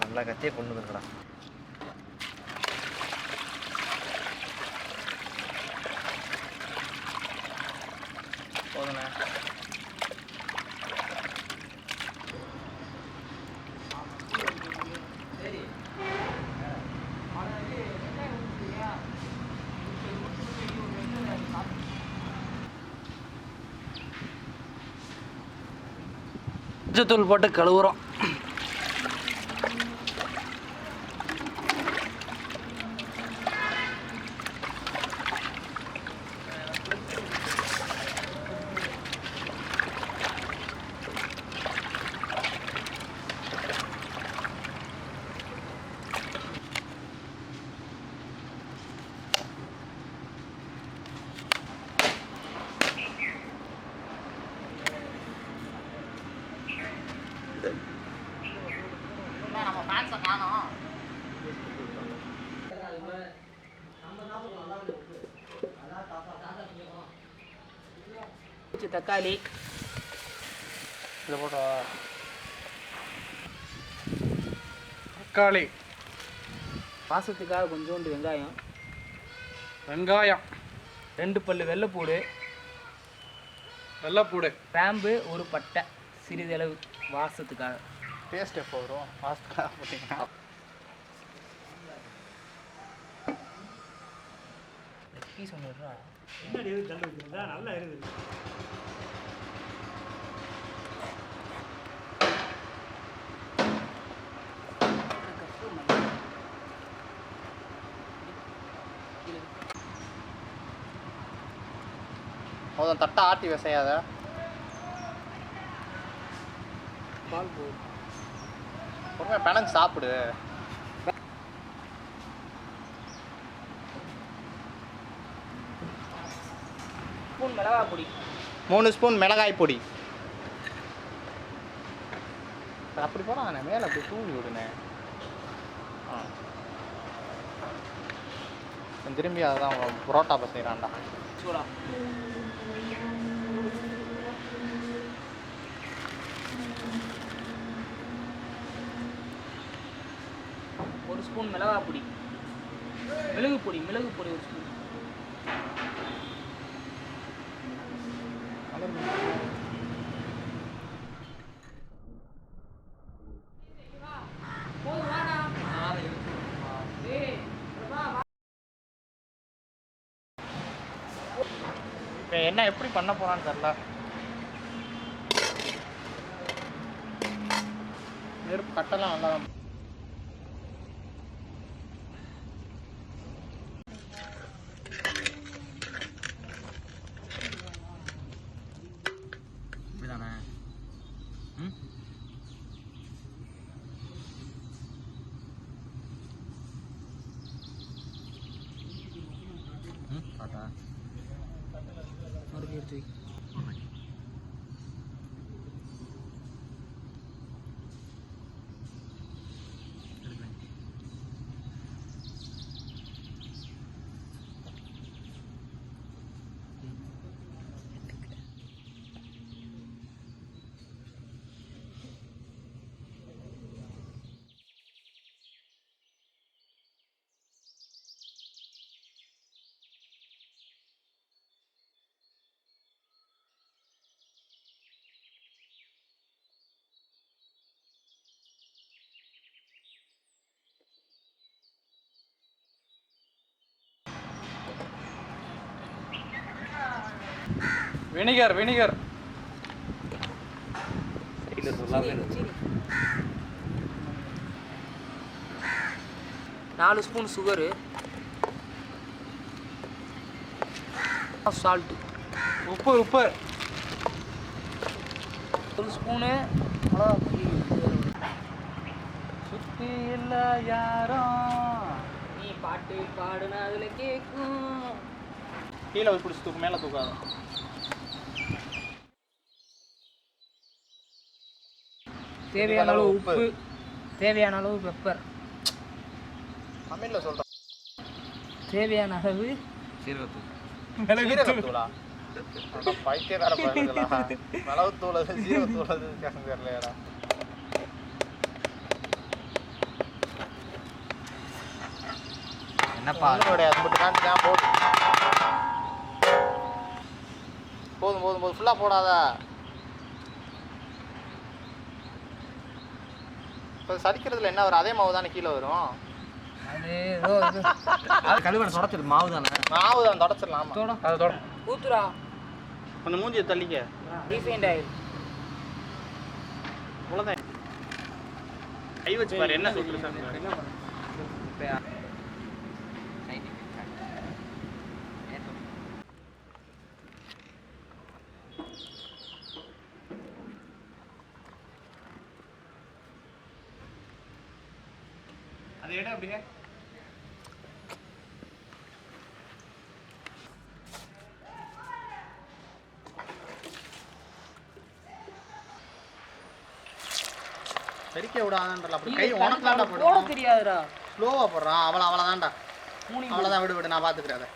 நல்லா கத்தியே கொண்டு வந்துருக்கடா. போதுண்ணே. தூள் போட்டு கழுவுறோம். தக்காளி இதில் போட்டா தக்காளி வாசத்துக்காக கொஞ்சோண்டு வெங்காயம் 2 பல்லு வெள்ளைப்பூடு கிராம்பு 1 பட்டை சிறிதளவு வாசத்துக்காக. டேஸ்ட் எப்போ வரும்? வாசத்துக்காக போட்டிங்கன்னா பீஸ் ஒன்று வருவா. என்னடி தள்ளு இருக்குதா? நல்லா இருக்குது. அவன் தட்டை ஆட்டி விசையாத பால் போ பொறுமையாக பிணைஞ்சு சாப்பிடு. ஸ்பூன் மிளகாய் பொடி 3 ஸ்பூன் மிளகாய் பொடி. அப்படி போடாண்ணே, மேலே அப்படி தூவி விடுண்ணே. திரும்பி அதுதான் புரோட்டா செய்கிறான்டா. சூடா 1 ஸ்பூன் மிளகாய் பொடி, மிளகு பொடி 1 ஸ்பூன். என்ன எப்படி பண்ண போறான்னு தெரியல. நெருப்பு கட்டெல்லாம் நல்லா இப்படிதானே. பார்த்தா எடுத்து வினிகர் 4 ஸ்பூன் சுகரு, சால்ட்டு, உப்பு 1 ஸ்பூனு சுத்தி இல்லை யாரும். நீ பாட்டு பாடுனா அதில் கேட்கும். கீழே பிடிச்சி தூக்கு, மேலே தூக்காது. தேவையான அளவு உப்பு, தேவையான அளவு பெப்பர், தமிழில் சொல்கிறேன், தேவையான அளவு சீரகத்தூளா? பைத்தியக்கார பயிர்களா? மிளகுத்தூள் அது சீரகத்தூள் அது தெரியலையாடா. என்னப்பா கிடையாது பட் காண்டிக்காம போதும் போதும் போதும் ஃபுல்லாக போடாத. இப்போ சலிக்கிறதுல என்ன வரும்? அதே மாவு தானே கீழே வரும். அது ஏதோ இது கழுவனை தொடச்சிடு மாவு தானே. மாவு தான் தொடச்சிடலாம். அதை தொட ஊத்துரா கொஞ்சம் மூஞ்சியை தள்ளிக்க. ரீஃபைண்ட் ஆயில் அவ்வளோதான். கை வச்சு பாரு என்ன சுற்று சார். அது எடு அப்படியே. சரிக்க விடாதான்றல அப்படி கை உனக்கு தான்டா போட தெரியாதுடா. ஸ்லோவா போடுறான். அவ்வளோதான்டா. அவ்வளோதான் விடு விடு நான் பார்த்துக்கிறேன் அதை.